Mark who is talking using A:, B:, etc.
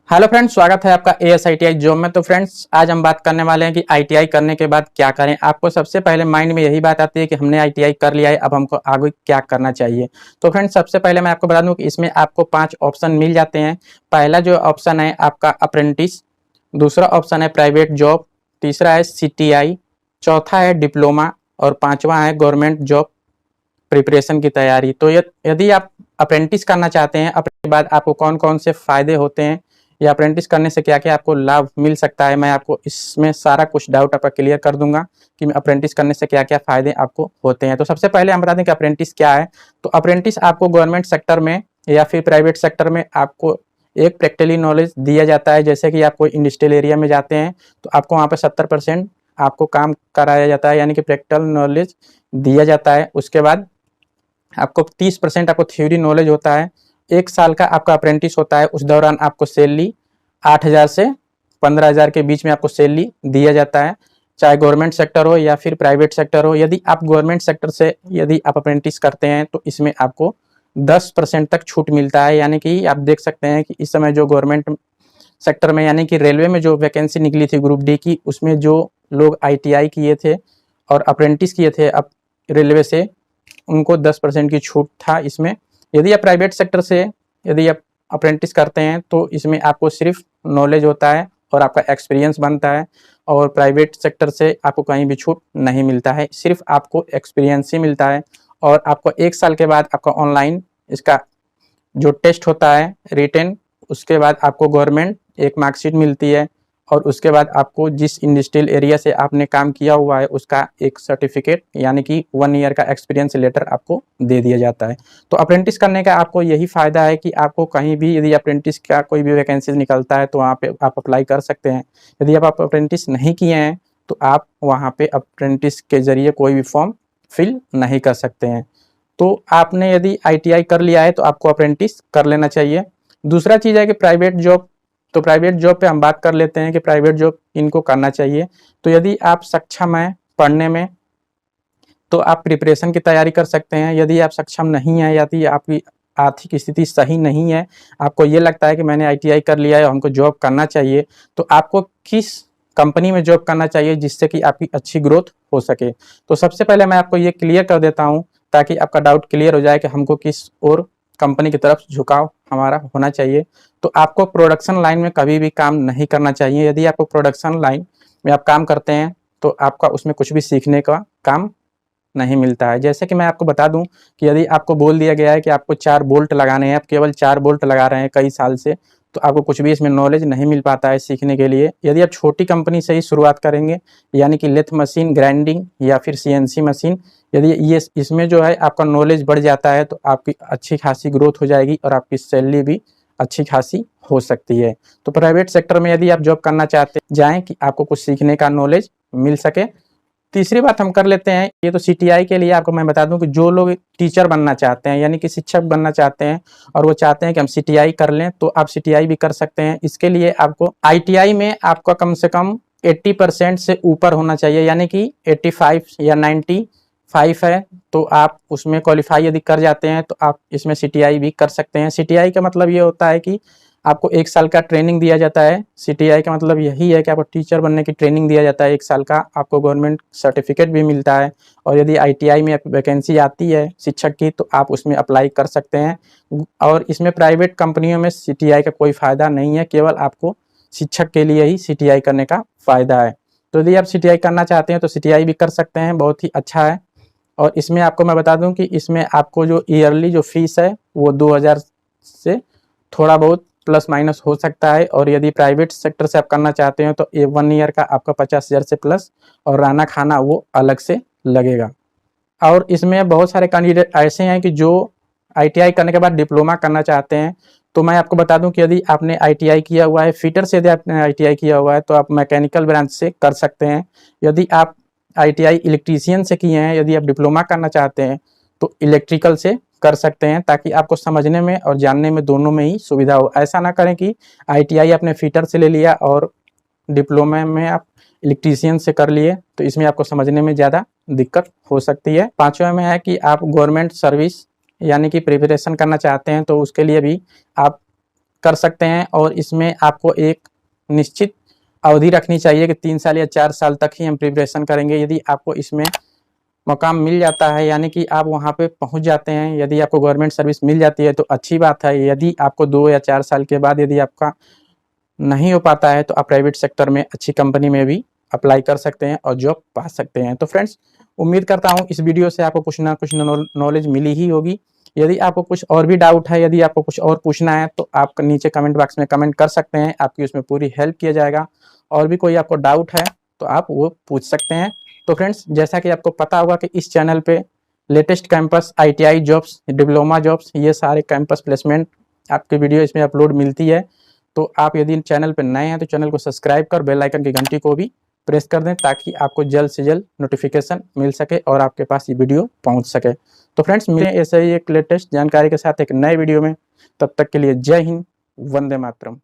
A: Hello friends, स्वागत है आपका ASITI जॉब में। तो फ्रेंड्स, आज हम बात करने वाले हैं कि ITI करने के बाद क्या करें। आपको सबसे पहले माइंड में यही बात आती है कि हमने ITI कर लिया है, अब हमको आगे क्या करना चाहिए। तो फ्रेंड्स, सबसे पहले मैं आपको बता दूं कि इसमें आपको 5 ऑप्शन मिल जाते हैं। पहला जो ऑप्शन है आपका अप्रेंटिस, दूसरा ऑप्शन है प्राइवेट जॉब, तीसरा है CTI, चौथा है डिप्लोमा और पाँचवा है गवर्नमेंट जॉब प्रिपरेशन की तैयारी। तो यदि आप अप्रेंटिस करना चाहते हैं, अपने बाद आपको कौन कौन से फ़ायदे होते हैं या अप्रेंटिस करने से क्या क्या आपको लाभ मिल सकता है, मैं आपको इसमें सारा कुछ डाउट आपका क्लियर कर दूंगा कि अप्रेंटिस करने से क्या क्या फ़ायदे आपको होते हैं। तो सबसे पहले हम बता दें कि अप्रेंटिस क्या है। तो अप्रेंटिस आपको गवर्नमेंट सेक्टर में या फिर प्राइवेट सेक्टर में आपको एक प्रैक्टिकली नॉलेज दिया जाता है। जैसे कि आप कोई इंडस्ट्रियल एरिया में जाते हैं तो आपको वहाँ पर 70% आपको काम कराया जाता है, यानी कि प्रैक्टिकल नॉलेज दिया जाता है। उसके बाद आपको 30% आपको थ्योरी नॉलेज होता है। 1 साल का आपका अप्रेंटिस होता है। उस दौरान आपको सैलरी 8,000 से 15,000 के बीच में आपको सैलरी दिया जाता है, चाहे गवर्नमेंट सेक्टर हो या फिर प्राइवेट सेक्टर हो। यदि आप गवर्नमेंट सेक्टर से यदि आप अप्रेंटिस करते हैं तो इसमें आपको 10% तक छूट मिलता है। यानी कि आप देख सकते हैं कि इस समय जो गवर्नमेंट सेक्टर में यानी कि रेलवे में जो वैकेंसी निकली थी ग्रुप डी की, उसमें जो लोग ITI किए थे और अप्रेंटिस किए थे अब रेलवे से, उनको 10% की छूट था इसमें। यदि आप प्राइवेट सेक्टर से यदि आप अप्रेंटिस करते हैं तो इसमें आपको सिर्फ नॉलेज होता है और आपका एक्सपीरियंस बनता है, और प्राइवेट सेक्टर से आपको कहीं भी छूट नहीं मिलता है, सिर्फ आपको एक्सपीरियंस ही मिलता है। और आपको 1 साल के बाद आपका ऑनलाइन इसका जो टेस्ट होता है रिटेन, उसके बाद आपको गवर्नमेंट एक मार्कशीट मिलती है, और उसके बाद आपको जिस इंडस्ट्रियल एरिया से आपने काम किया हुआ है उसका एक सर्टिफिकेट यानी कि 1 ईयर का एक्सपीरियंस लेटर आपको दे दिया जाता है। तो अप्रेंटिस करने का आपको यही फ़ायदा है कि आपको कहीं भी यदि अप्रेंटिस का कोई भी वैकेंसी निकलता है तो वहाँ पे आप अप्लाई कर सकते हैं। यदि आप अप्रेंटिस नहीं किए हैं तो आप वहाँ पे अप्रेंटिस के ज़रिए कोई भी फॉर्म फिल नहीं कर सकते हैं। तो आपने यदि ITI कर लिया है तो आपको अप्रेंटिस कर लेना चाहिए। दूसरा चीज़ है कि प्राइवेट जॉब। तो प्राइवेट जॉब पे हम बात कर लेते हैं कि प्राइवेट जॉब इनको करना चाहिए। तो यदि आप सक्षम हैं पढ़ने में तो आप प्रिपरेशन की तैयारी कर सकते हैं। यदि आप सक्षम नहीं हैं, यदि आपकी आर्थिक स्थिति सही नहीं है, आपको ये लगता है कि मैंने ITI कर लिया है और हमको जॉब करना चाहिए, तो आपको किस कंपनी में जॉब करना चाहिए जिससे कि आपकी अच्छी ग्रोथ हो सके। तो सबसे पहले मैं आपको ये क्लियर कर देता हूँ ताकि आपका डाउट क्लियर हो जाए कि हमको किस और कंपनी की तरफ झुकाव हमारा होना चाहिए। तो आपको प्रोडक्शन लाइन में कभी भी काम नहीं करना चाहिए। यदि आपको प्रोडक्शन लाइन में आप काम करते हैं तो आपका उसमें कुछ भी सीखने का काम नहीं मिलता है। जैसे कि मैं आपको बता दूं कि यदि आपको बोल दिया गया है कि आपको 4 बोल्ट लगाने हैं, आप केवल 4 बोल्ट लगा रहे हैं कई साल से, तो आपको कुछ भी इसमें नॉलेज नहीं मिल पाता है सीखने के लिए। यदि आप छोटी कंपनी से ही शुरुआत करेंगे, यानी कि लेथ मशीन, ग्राइंडिंग या फिर CNC मशीन, यदि ये इसमें जो है आपका नॉलेज बढ़ जाता है तो आपकी अच्छी खासी ग्रोथ हो जाएगी और आपकी सैलरी भी अच्छी खासी हो सकती है। तो प्राइवेट सेक्टर में यदि आप जॉब करना चाहते जाएँ कि आपको कुछ सीखने का नॉलेज मिल सके। तीसरी बात हम कर लेते हैं, ये तो CTI के लिए आपको मैं बता दूं कि जो लोग टीचर बनना चाहते हैं यानी कि शिक्षक बनना चाहते हैं और वो चाहते हैं कि हम CTI कर लें, तो आप CTI भी कर सकते हैं। इसके लिए आपको ITI में आपका कम से कम 80% से ऊपर होना चाहिए, यानी कि 85 या 95 है तो आप उसमें क्वालिफाई यदि कर जाते हैं तो आप इसमें CTI भी कर सकते हैं। CTI का मतलब ये होता है कि आपको 1 साल का ट्रेनिंग दिया जाता है। CTI का मतलब यही है कि आपको टीचर बनने की ट्रेनिंग दिया जाता है 1 साल का, आपको गवर्नमेंट सर्टिफिकेट भी मिलता है, और यदि ITI में वैकेंसी आती है शिक्षक की तो आप उसमें अप्लाई कर सकते हैं। और इसमें प्राइवेट कंपनियों में CTI का कोई फ़ायदा नहीं है, केवल आपको शिक्षक के लिए ही CTI करने का फ़ायदा है। तो यदि आप CTI करना चाहते हैं तो CTI भी कर सकते हैं, बहुत ही अच्छा है। और इसमें आपको मैं बता दूं कि इसमें आपको जो ईयरली जो फीस है वो 2,000 से थोड़ा बहुत प्लस माइनस हो सकता है, और यदि प्राइवेट सेक्टर से आप करना चाहते हो तो 1 ईयर का आपका 50,000 से प्लस, और रहना खाना वो अलग से लगेगा। और इसमें बहुत सारे कैंडिडेट ऐसे हैं कि जो ITI करने के बाद डिप्लोमा करना चाहते हैं। तो मैं आपको बता दूं कि यदि आपने ITI किया हुआ है, फिटर से यदि आपने ITI किया हुआ है तो आप मैकेनिकल ब्रांच से कर सकते हैं। यदि आप ITI इलेक्ट्रीशियन से किए हैं, यदि आप डिप्लोमा करना चाहते हैं तो इलेक्ट्रिकल से कर सकते हैं, ताकि आपको समझने में और जानने में दोनों में ही सुविधा हो। ऐसा ना करें कि ITI आपने फिटर से ले लिया और डिप्लोमा में आप इलेक्ट्रीशियन से कर लिए, तो इसमें आपको समझने में ज़्यादा दिक्कत हो सकती है। पाँचवें में है कि आप गवर्नमेंट सर्विस यानी कि प्रिपरेशन करना चाहते हैं तो उसके लिए भी आप कर सकते हैं और इसमें आपको एक निश्चित अवधि रखनी चाहिए कि 3 साल या 4 साल तक ही हम प्रिपरेशन करेंगे। यदि आपको इसमें मकाम मिल जाता है यानी कि आप वहाँ पे पहुँच जाते हैं, यदि आपको गवर्नमेंट सर्विस मिल जाती है तो अच्छी बात है। यदि आपको 2 या 4 साल के बाद यदि आपका नहीं हो पाता है तो आप प्राइवेट सेक्टर में अच्छी कंपनी में भी अप्लाई कर सकते हैं और जॉब पा सकते हैं। तो फ्रेंड्स, उम्मीद करता हूँ इस वीडियो से आपको कुछ ना कुछ नॉलेज मिली ही होगी। यदि आपको कुछ और भी डाउट है, यदि आपको कुछ और पूछना है तो आप नीचे कमेंट बॉक्स में कमेंट कर सकते हैं, आपकी उसमें पूरी हेल्प किया जाएगा। और भी कोई आपको डाउट है तो आप वो पूछ सकते हैं। तो फ्रेंड्स, जैसा कि आपको पता होगा कि इस चैनल पे latest campus, ITI jobs, diploma jobs, ये सारे कैंपस प्लेसमेंट आपकी वीडियो इसमें अपलोड मिलती है। तो आप यदि चैनल पर नए हैं तो चैनल को सब्सक्राइब कर बेल आइकन की घंटी को भी प्रेस कर दें ताकि आपको जल्द से जल्द नोटिफिकेशन मिल सके और आपके पास ये वीडियो पहुंच सके। तो फ्रेंड्स, मिलें ऐसे ही एक लेटेस्ट जानकारी के साथ एक नए वीडियो में। तब तक के लिए जय हिंद, वंदे मातरम।